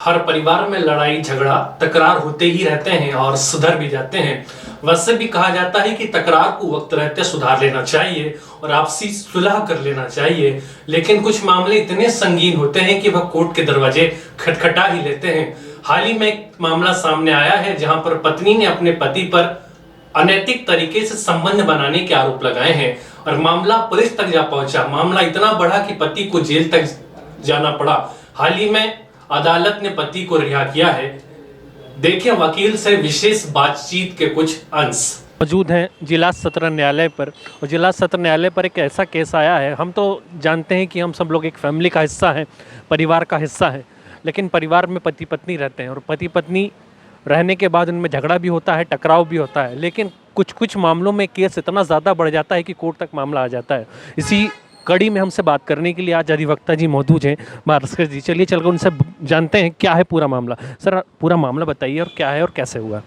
हर परिवार में लड़ाई झगड़ा तकरार होते ही रहते हैं और सुधर भी जाते हैं। वैसे भी कहा जाता है कि तकरार को वक्त रहते सुधार लेना चाहिए और आपसी सुलह कर लेना चाहिए, लेकिन कुछ मामले इतने संगीन होते हैं कि वह कोर्ट के दरवाजे खटखटा ही लेते हैं। हाल ही में एक मामला सामने आया है जहां पर पत्नी ने अपने पति पर अनैतिक तरीके से संबंध बनाने के आरोप लगाए हैं और मामला पुलिस तक जा पहुंचा। मामला इतना बढ़ा कि पति को जेल तक जाना पड़ा। हाल ही में अदालत ने पति को रिहा किया है। देखें वकील से विशेष बातचीत के कुछ अंश। मौजूद हैं जिला सत्र न्यायालय पर, और जिला सत्र न्यायालय पर एक ऐसा केस आया है। हम तो जानते हैं कि हम सब लोग एक फैमिली का हिस्सा हैं, परिवार का हिस्सा है, लेकिन परिवार में पति पत्नी रहते हैं और पति पत्नी रहने के बाद उनमें झगड़ा भी होता है, टकराव भी होता है, लेकिन कुछ कुछ मामलों में केस इतना ज़्यादा बढ़ जाता है कि कोर्ट तक मामला आ जाता है। इसी कड़ी में हमसे बात करने के लिए आज अधिवक्ता जी मौजूद हैं, भास्कर जी। चलिए चलकर उनसे जानते हैं क्या है पूरा मामला। सर, पूरा मामला बताइए और क्या है और कैसे हुआ।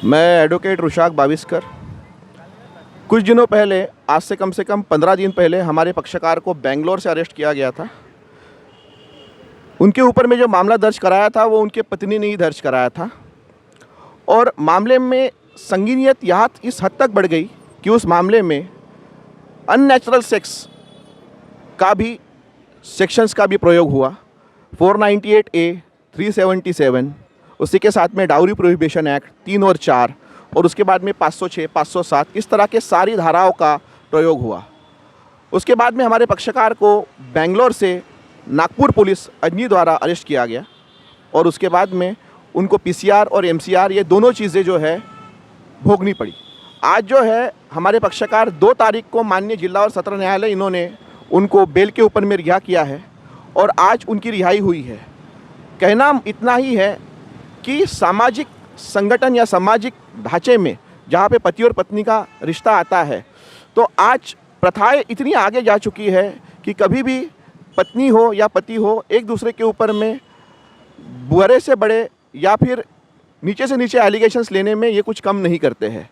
मैं एडवोकेट रुशाक बाविस्कर। कुछ दिनों पहले, आज से कम 15 दिन पहले, हमारे पक्षकार को बेंगलोर से अरेस्ट किया गया था। उनके ऊपर में जो मामला दर्ज कराया था वो उनके पत्नी ने ही दर्ज कराया था, और मामले में संगीनियत यहाँ इस हद तक बढ़ गई कि उस मामले में अननेचुरल सेक्स का भी सेक्शंस का भी प्रयोग हुआ। 498A, 377, उसी के साथ में डाउरी प्रोहिबिशन एक्ट 3 और 4, और उसके बाद में 506, 507, इस तरह के सारी धाराओं का प्रयोग हुआ। उसके बाद में हमारे पक्षकार को बेंगलोर से नागपुर पुलिस अजनी द्वारा अरेस्ट किया गया, और उसके बाद में उनको PCR और MCR ये दोनों चीज़ें जो है भोगनी पड़ी। आज जो है हमारे पक्षकार 2 तारीख को माननीय जिला और सत्र न्यायालय इन्होंने उनको बेल के ऊपर में रिहा किया है, और आज उनकी रिहाई हुई है। कहना इतना ही है कि सामाजिक संगठन या सामाजिक ढांचे में जहाँ पे पति और पत्नी का रिश्ता आता है, तो आज प्रथाएं इतनी आगे जा चुकी है कि कभी भी पत्नी हो या पति हो, एक दूसरे के ऊपर में बड़े से बड़े या फिर नीचे से नीचे एलिगेशंस लेने में ये कुछ कम नहीं करते हैं।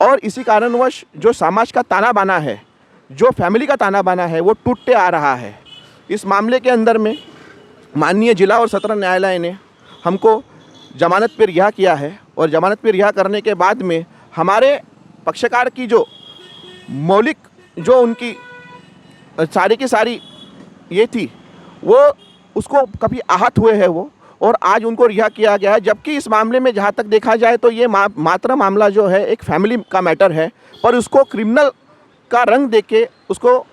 और इसी कारणवश जो समाज का ताना बाना है, जो फैमिली का ताना बाना है, वो टूटते आ रहा है। इस मामले के अंदर में माननीय जिला और सत्र न्यायालय ने हमको जमानत पर रिहा किया है, और जमानत पर रिहा करने के बाद में हमारे पक्षकार की जो मौलिक जो उनकी सारी की सारी ये थी, वो उसको कभी आहत हुए हैं वो, और आज उनको रिहा किया गया है। जबकि इस मामले में जहाँ तक देखा जाए तो ये मात्र मामला जो है एक फैमिली का मैटर है, पर उसको क्रिमिनल का रंग देके उसको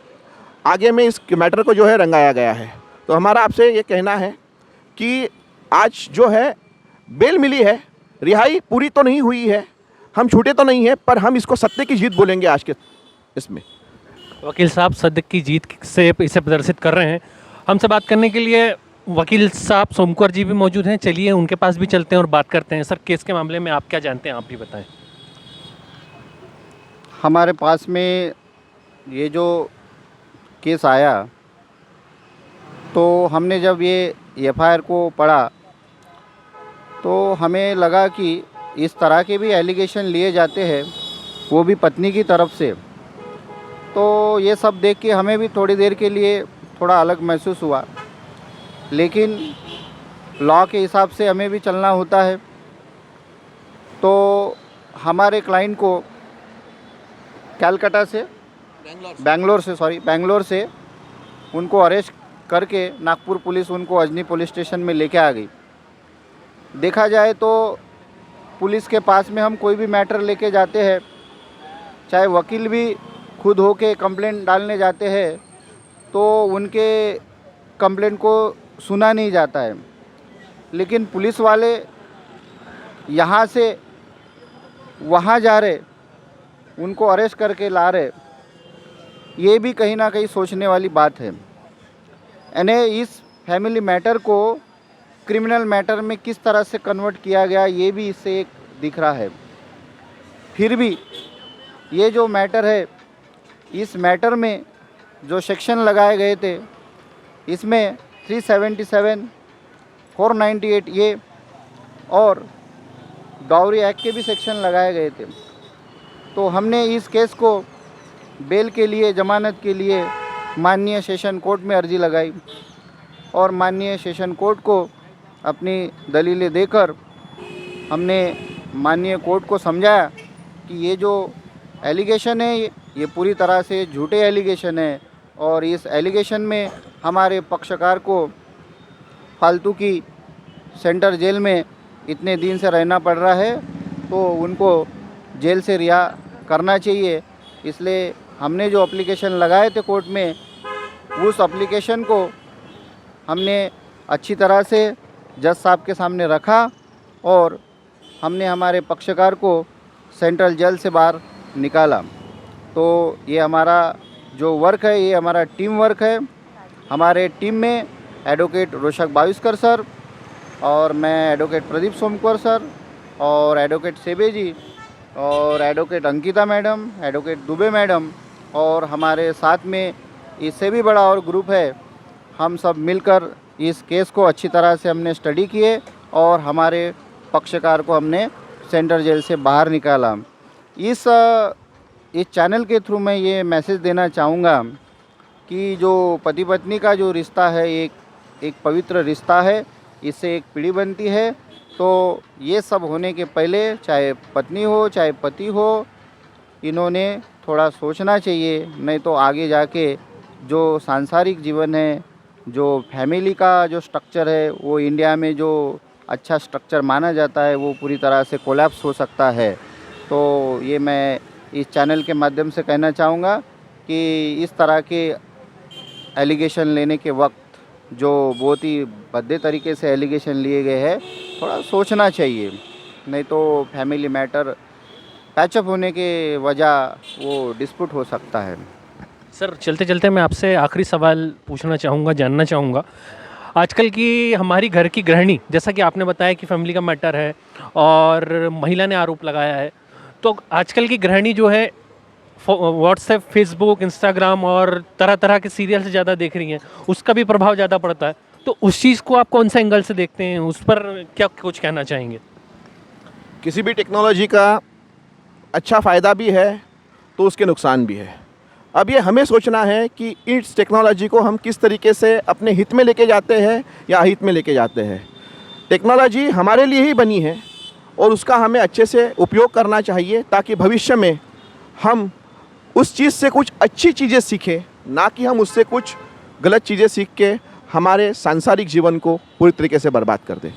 आगे में इस मैटर को जो है रंगाया गया है। तो हमारा आपसे ये कहना है कि आज जो है बेल मिली है, रिहाई पूरी तो नहीं हुई है, हम छूटे तो नहीं हैं, पर हम इसको सत्य की जीत बोलेंगे आज के इसमें। वकील साहब सत्य की जीत से इसे प्रदर्शित कर रहे हैं। हमसे बात करने के लिए वकील साहब सोमकर जी भी मौजूद हैं। चलिए उनके पास भी चलते हैं और बात करते हैं। सर, केस के मामले में आप क्या जानते हैं, आप भी बताएं। हमारे पास में ये जो केस आया, तो हमने जब ये FIR को पढ़ा तो हमें लगा कि इस तरह के भी एलिगेशन लिए जाते हैं, वो भी पत्नी की तरफ से। तो ये सब देख के हमें भी थोड़ी देर के लिए थोड़ा अलग महसूस हुआ, लेकिन लॉ के हिसाब से हमें भी चलना होता है। तो हमारे क्लाइंट को कलकत्ता से बेंगलोर से उनको अरेस्ट करके नागपुर पुलिस उनको अजनी पुलिस स्टेशन में लेके आ गई। देखा जाए तो पुलिस के पास में हम कोई भी मैटर लेके जाते हैं, चाहे वकील भी खुद होके कंप्लेंट डालने जाते हैं, तो उनके कंप्लेंट को सुना नहीं जाता है। लेकिन पुलिस वाले यहाँ से वहाँ जा रहे, उनको अरेस्ट करके ला रहे, ये भी कहीं ना कहीं सोचने वाली बात है। यानी इस फैमिली मैटर को क्रिमिनल मैटर में किस तरह से कन्वर्ट किया गया, ये भी इससे एक दिख रहा है। फिर भी ये जो मैटर है, इस मैटर में जो सेक्शन लगाए गए थे, इसमें 377, 498A और डाउरी एक्ट के भी सेक्शन लगाए गए थे। तो हमने इस केस को बेल के लिए, जमानत के लिए माननीय सेशन कोर्ट में अर्जी लगाई, और माननीय सेशन कोर्ट को अपनी दलीलें देकर हमने माननीय कोर्ट को समझाया कि ये जो एलिगेशन है ये पूरी तरह से झूठे एलिगेशन है और इस एलिगेशन में हमारे पक्षकार को फालतू की सेंटर जेल में इतने दिन से रहना पड़ रहा है, तो उनको जेल से रिहा करना चाहिए। इसलिए हमने जो एप्लीकेशन लगाए थे कोर्ट में, उस एप्लीकेशन को हमने अच्छी तरह से जज साहब के सामने रखा और हमने हमारे पक्षकार को सेंट्रल जेल से बाहर निकाला। तो ये हमारा जो वर्क है, ये हमारा टीम वर्क है। हमारे टीम में एडवोकेट रोशक बाविस्कर सर और मैं एडवोकेट प्रदीप सोमकुमार सर और एडवोकेट सेबे जी और advocate Ankita madam, advocate Dubey madam और हमारे साथ में इससे भी बड़ा और ग्रुप है। हम सब मिलकर इस केस को अच्छी तरह से हमने स्टडी किए और हमारे पक्षकार को हमने सेंट्रल जेल से बाहर निकाला। इस चैनल के थ्रू मैं ये मैसेज देना चाहूँगा कि जो पति पत्नी का जो रिश्ता है एक पवित्र रिश्ता है, इससे एक पीढ़ी बनती है। तो ये सब होने के पहले चाहे पत्नी हो चाहे पति हो, इन्होंने थोड़ा सोचना चाहिए, नहीं तो आगे जाके जो सांसारिक जीवन है, जो फैमिली का जो स्ट्रक्चर है, वो इंडिया में जो अच्छा स्ट्रक्चर माना जाता है, वो पूरी तरह से कोलैप्स हो सकता है। तो ये मैं इस चैनल के माध्यम से कहना चाहूँगा कि इस तरह के एलिगेशन लेने के वक्त जो बहुत ही भद्दे तरीके से एलिगेशन लिए गए हैं, थोड़ा सोचना चाहिए, नहीं तो फैमिली मैटर पैचअप होने के वजह वो डिस्प्यूट हो सकता है। सर, चलते चलते मैं आपसे आखिरी सवाल पूछना चाहूँगा, जानना चाहूँगा। आजकल की हमारी घर की गृहिणी, जैसा कि आपने बताया कि फैमिली का मैटर है और महिला ने आरोप लगाया है, तो आजकल की गृहिणी जो है व्हाट्सएप, फेसबुक, इंस्टाग्राम और तरह तरह के सीरियल से ज़्यादा देख रही हैं, उसका भी प्रभाव ज़्यादा पड़ता है। तो उस चीज़ को आप कौन सा एंगल से देखते हैं, उस पर क्या कुछ कहना चाहेंगे? किसी भी टेक्नोलॉजी का अच्छा फ़ायदा भी है तो उसके नुकसान भी है। अब ये हमें सोचना है कि इस टेक्नोलॉजी को हम किस तरीके से अपने हित में लेके जाते हैं या अहित में लेके जाते हैं। टेक्नोलॉजी हमारे लिए ही बनी है और उसका हमें अच्छे से उपयोग करना चाहिए, ताकि भविष्य में हम उस चीज़ से कुछ अच्छी चीज़ें सीखें, ना कि हम उससे कुछ गलत चीज़ें सीख के हमारे सांसारिक जीवन को पूरी तरीके से बर्बाद कर दें।